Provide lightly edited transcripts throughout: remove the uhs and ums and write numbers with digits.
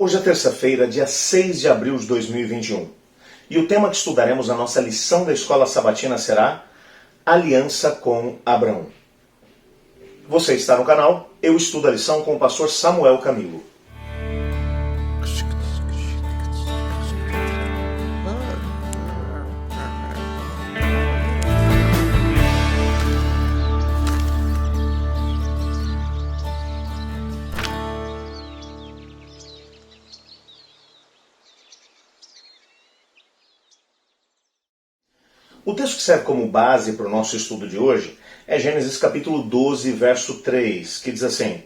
Hoje é terça-feira, dia 6 de abril de 2021. E o tema que estudaremos na nossa lição da Escola Sabatina será Aliança com Abraão. Você está no canal, eu estudo a lição com o pastor Samuel Camilo. O texto que serve como base para o nosso estudo de hoje é Gênesis capítulo 12, verso 3, que diz assim: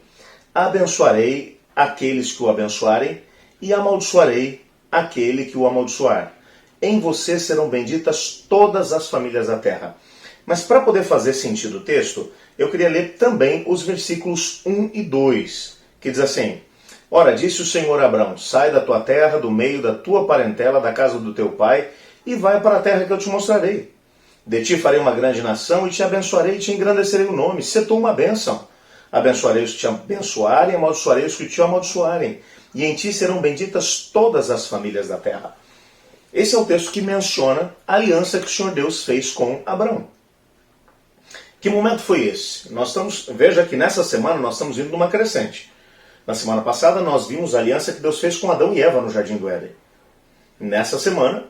Abençoarei aqueles que o abençoarem e amaldiçoarei aquele que o amaldiçoar. Em você serão benditas todas as famílias da terra. Mas para poder fazer sentido o texto, eu queria ler também os versículos 1 e 2, que diz assim: Ora, disse o Senhor a Abrão, sai da tua terra, do meio da tua parentela, da casa do teu pai, e vai para a terra que eu te mostrarei. De ti farei uma grande nação, e te abençoarei e te engrandecerei o nome. Se tu uma bênção, abençoarei os que te abençoarem, amaldiçoarei os que te amaldiçoarem. E em ti serão benditas todas as famílias da terra. Esse é o texto que menciona a aliança que o Senhor Deus fez com Abrão. Que momento foi esse? Veja que nessa semana nós estamos indo numa crescente. Na semana passada nós vimos a aliança que Deus fez com Adão e Eva no Jardim do Éden. Nessa semana,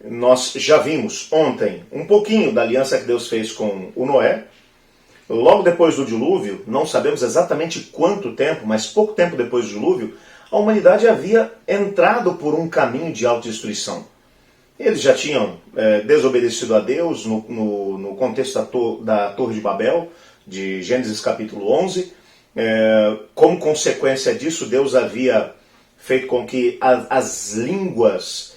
nós já vimos ontem um pouquinho da aliança que Deus fez com o Noé. Logo depois do dilúvio, não sabemos exatamente quanto tempo, mas pouco tempo depois do dilúvio, a humanidade havia entrado por um caminho de autodestruição. Eles já tinham desobedecido a Deus no contexto da Torre de Babel, de Gênesis capítulo 11. Como consequência disso, Deus havia feito com que as línguas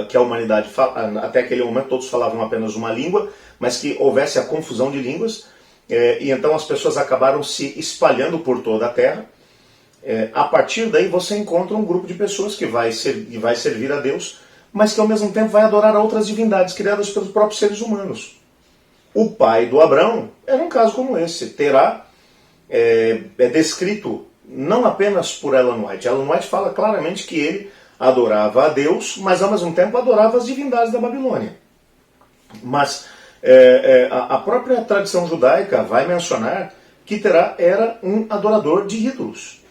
que a humanidade fala, até aquele momento todos falavam apenas uma língua, mas que houvesse a confusão de línguas, e então as pessoas acabaram se espalhando por toda a terra. A partir daí você encontra um grupo de pessoas que vai servir a Deus, mas que ao mesmo tempo vai adorar a outras divindades criadas pelos próprios seres humanos. O pai do Abrão era um caso como esse. Terá é descrito não apenas por Ellen White. Ellen White fala claramente que ele adorava a Deus, mas ao mesmo tempo adorava as divindades da Babilônia. Mas a própria tradição judaica vai mencionar que Terá era um adorador de ídolos.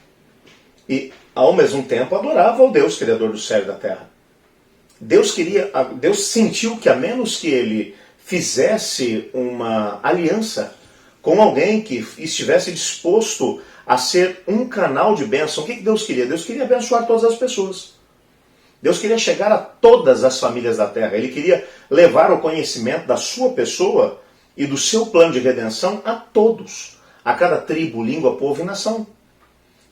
E ao mesmo tempo adorava o Deus criador do céu e da terra. Deus sentiu que a menos que ele fizesse uma aliança com alguém que estivesse disposto a ser um canal de bênção, o que Deus queria? Deus queria abençoar todas as pessoas. Deus queria chegar a todas as famílias da terra. Ele queria levar o conhecimento da sua pessoa e do seu plano de redenção a todos, a cada tribo, língua, povo e nação.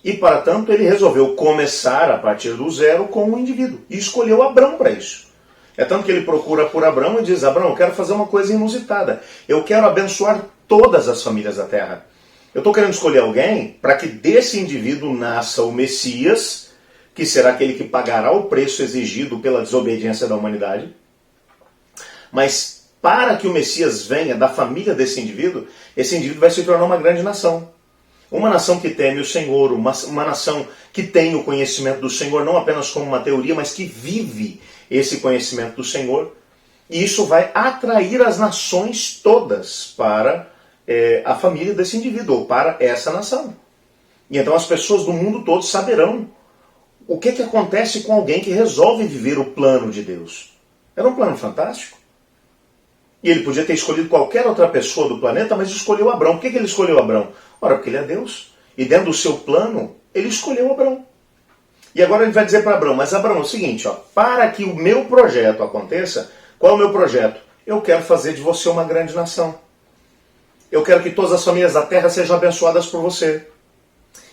E para tanto ele resolveu começar a partir do zero com o indivíduo. E escolheu Abrão para isso. É tanto que ele procura por Abrão e diz: Abrão, eu quero fazer uma coisa inusitada. Eu quero abençoar todas as famílias da terra. Eu estou querendo escolher alguém para que desse indivíduo nasça o Messias, que será aquele que pagará o preço exigido pela desobediência da humanidade. Mas para que o Messias venha da família desse indivíduo, esse indivíduo vai se tornar uma grande nação. Uma nação que teme o Senhor, uma nação que tem o conhecimento do Senhor, não apenas como uma teoria, mas que vive esse conhecimento do Senhor. E isso vai atrair as nações todas para a família desse indivíduo, ou para essa nação. E então as pessoas do mundo todo saberão o que acontece com alguém que resolve viver o plano de Deus. Era um plano fantástico. E ele podia ter escolhido qualquer outra pessoa do planeta, mas escolheu Abrão. Por que ele escolheu Abrão? Ora, porque ele é Deus. E dentro do seu plano, ele escolheu Abrão. E agora ele vai dizer para Abrão: mas Abrão, é o seguinte, para que o meu projeto aconteça, qual é o meu projeto? Eu quero fazer de você uma grande nação. Eu quero que todas as famílias da terra sejam abençoadas por você.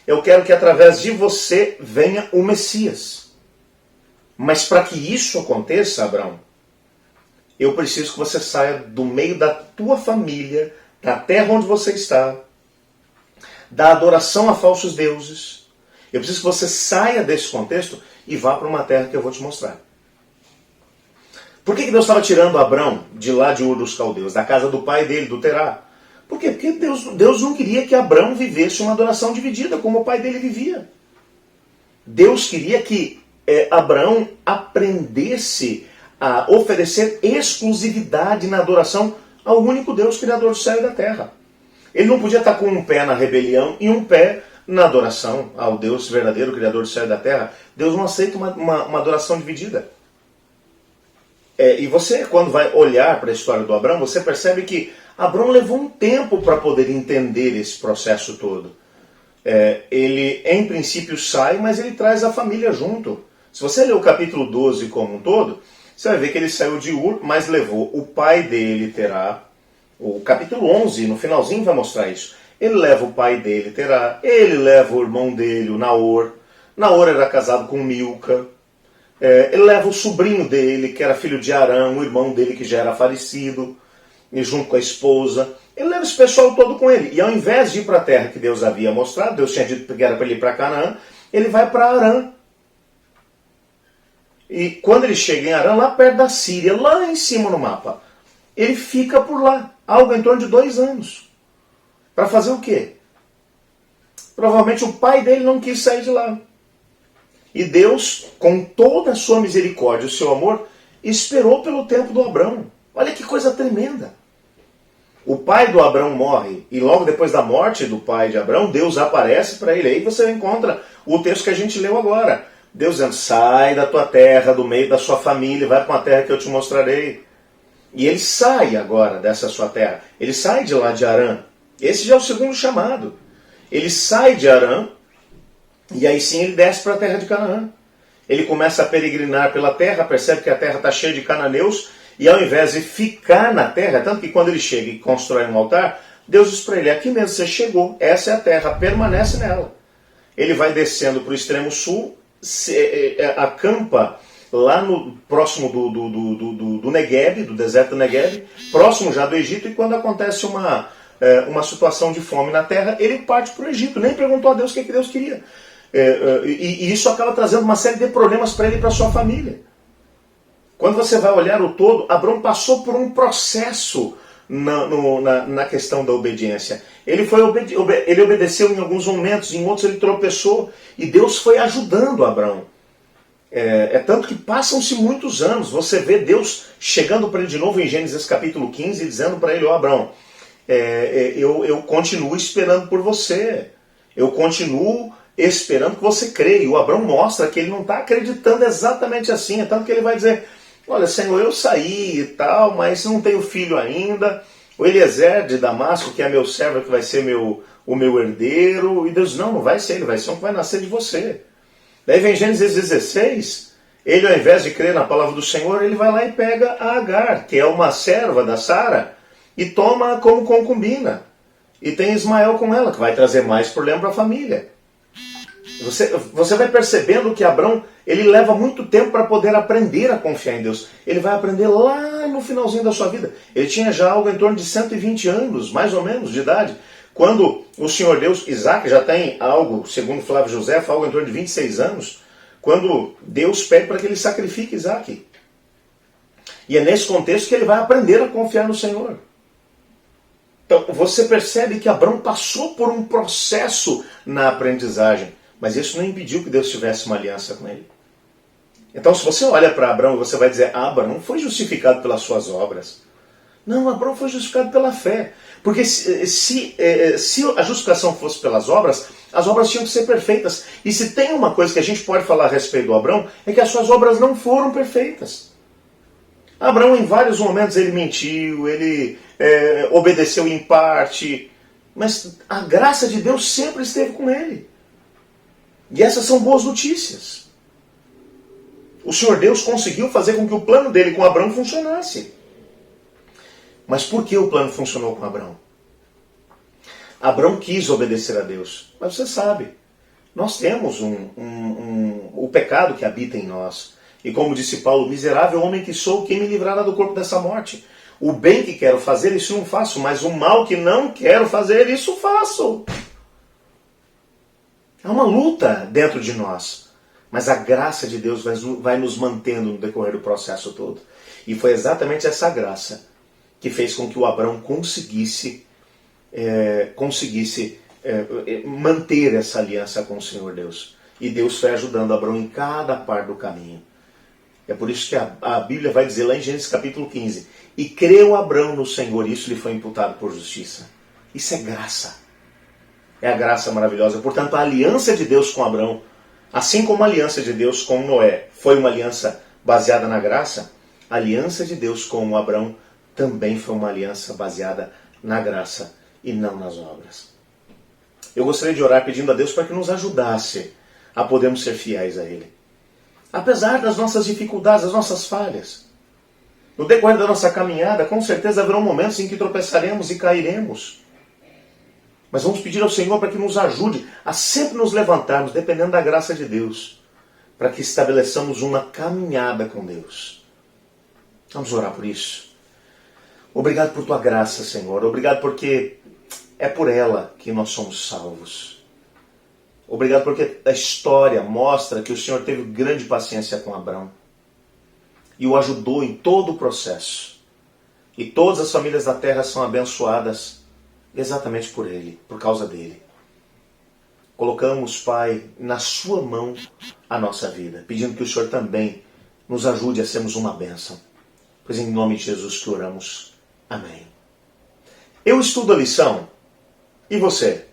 Eu quero que através de você venha o Messias. Mas para que isso aconteça, Abrão, eu preciso que você saia do meio da tua família, da terra onde você está, da adoração a falsos deuses. Eu preciso que você saia desse contexto e vá para uma terra que eu vou te mostrar. Por que Deus estava tirando Abrão de lá de Ur dos Caldeus, da casa do pai dele, do Terá? Por quê? Porque Deus não queria que Abrão vivesse uma adoração dividida, como o pai dele vivia. Deus queria que Abraão aprendesse a oferecer exclusividade na adoração ao único Deus, Criador do céu e da terra. Ele não podia estar com um pé na rebelião e um pé na adoração ao Deus verdadeiro, Criador do céu e da terra. Deus não aceita uma adoração dividida. E você, quando vai olhar para a história do Abraão, você percebe que Abraão levou um tempo para poder entender esse processo todo. Ele, em princípio, sai, mas ele traz a família junto. Se você ler o capítulo 12 como um todo, você vai ver que ele saiu de Ur, mas levou o pai dele, Terá. O capítulo 11, no finalzinho, vai mostrar isso. Ele leva o pai dele, Terá. Ele leva o irmão dele, o Naor. Naor era casado com Milca. Ele leva o sobrinho dele, que era filho de Arã, o irmão dele que já era falecido, e junto com a esposa. Ele leva esse pessoal todo com ele. E ao invés de ir para a terra que Deus havia mostrado, Deus tinha dito que era para ele ir para Canaã, ele vai para Arã. E quando ele chega em Arã, lá perto da Síria, lá em cima no mapa, ele fica por lá, algo em torno de 2 anos. Para fazer o quê? Provavelmente o pai dele não quis sair de lá. E Deus, com toda a sua misericórdia e o seu amor, esperou pelo tempo do Abrão. Olha que coisa tremenda. O pai do Abrão morre, e logo depois da morte do pai de Abrão, Deus aparece para ele. Aí você encontra o texto que a gente leu agora. Deus dizendo, sai da tua terra, do meio da sua família, vai para uma terra que eu te mostrarei. E ele sai agora dessa sua terra. Ele sai de lá de Arã. Esse já é o segundo chamado. Ele sai de Arã, e aí sim ele desce para a terra de Canaã. Ele começa a peregrinar pela terra, percebe que a terra está cheia de cananeus, e ao invés de ficar na terra, tanto que quando ele chega e constrói um altar, Deus diz para ele, aqui mesmo você chegou, essa é a terra, permanece nela. Ele vai descendo para o extremo sul, acampa lá no próximo do Negueb, do deserto do Negueb, próximo já do Egito, e quando acontece uma situação de fome na terra, ele parte para o Egito, nem perguntou a Deus o que Deus queria. E isso acaba trazendo uma série de problemas para ele e para sua família. Quando você vai olhar o todo, Abrão passou por um processo na questão da obediência. Ele obedeceu em alguns momentos, em outros ele tropeçou, e Deus foi ajudando Abrão. Tanto que passam-se muitos anos, você vê Deus chegando para ele de novo em Gênesis capítulo 15, dizendo para ele, Abrão, eu continuo esperando por você, eu continuo esperando que você creia. E o Abrão mostra que ele não está acreditando exatamente assim, tanto que ele vai dizer, olha Senhor, eu saí e tal, mas não tenho filho ainda, o Eliezer de Damasco, que é meu servo, que vai ser o meu herdeiro, e Deus, não vai ser, ele vai ser um que vai nascer de você. Daí vem Gênesis 16, ele ao invés de crer na palavra do Senhor, ele vai lá e pega a Agar, que é uma serva da Sara, e toma como concubina. E tem Ismael com ela, que vai trazer mais problema para a família. Você vai percebendo que Abrão, ele leva muito tempo para poder aprender a confiar em Deus. Ele vai aprender lá no finalzinho da sua vida. Ele tinha já algo em torno de 120 anos, mais ou menos, de idade, quando o Senhor Deus, Isaac já tem algo, segundo Flávio José, algo em torno de 26 anos, quando Deus pede para que ele sacrifique Isaac. E é nesse contexto que ele vai aprender a confiar no Senhor. Então, você percebe que Abrão passou por um processo na aprendizagem, mas isso não impediu que Deus tivesse uma aliança com ele. Então, se você olha para Abrão, você vai dizer, Abrão foi justificado pelas suas obras. Não, Abrão foi justificado pela fé. Porque se a justificação fosse pelas obras, as obras tinham que ser perfeitas. E se tem uma coisa que a gente pode falar a respeito do Abrão, é que as suas obras não foram perfeitas. Abrão, em vários momentos, ele mentiu, ele obedeceu em parte, mas a graça de Deus sempre esteve com ele. E essas são boas notícias. O Senhor Deus conseguiu fazer com que o plano dele com Abrão funcionasse. Mas por que o plano funcionou com Abrão? Abrão quis obedecer a Deus. Mas você sabe, nós temos o pecado que habita em nós. E como disse Paulo, miserável homem que sou, quem me livrará do corpo dessa morte? O bem que quero fazer, isso não faço, mas o mal que não quero fazer, isso faço. É uma luta dentro de nós. Mas a graça de Deus vai nos mantendo no decorrer do processo todo. E foi exatamente essa graça que fez com que o Abrão conseguisse manter essa aliança com o Senhor Deus. E Deus foi ajudando Abraão em cada parte do caminho. É por isso que a Bíblia vai dizer lá em Gênesis capítulo 15, e creu Abraão no Senhor, e isso lhe foi imputado por justiça. Isso é graça. É a graça maravilhosa. Portanto, a aliança de Deus com Abraão, assim como a aliança de Deus com Noé foi uma aliança baseada na graça, a aliança de Deus com Abraão também foi uma aliança baseada na graça e não nas obras. Eu gostaria de orar pedindo a Deus para que nos ajudasse a podermos ser fiéis a Ele. Apesar das nossas dificuldades, das nossas falhas. No decorrer da nossa caminhada, com certeza haverão momentos em que tropeçaremos e cairemos. Mas vamos pedir ao Senhor para que nos ajude a sempre nos levantarmos, dependendo da graça de Deus, para que estabeleçamos uma caminhada com Deus. Vamos orar por isso. Obrigado por Tua graça, Senhor. Obrigado porque é por ela que nós somos salvos. Obrigado porque a história mostra que o Senhor teve grande paciência com Abraão e o ajudou em todo o processo. E todas as famílias da terra são abençoadas exatamente por ele, por causa dele. Colocamos, Pai, na sua mão a nossa vida, pedindo que o Senhor também nos ajude a sermos uma bênção. Pois em nome de Jesus que oramos. Amém. Eu estudo a lição. E você?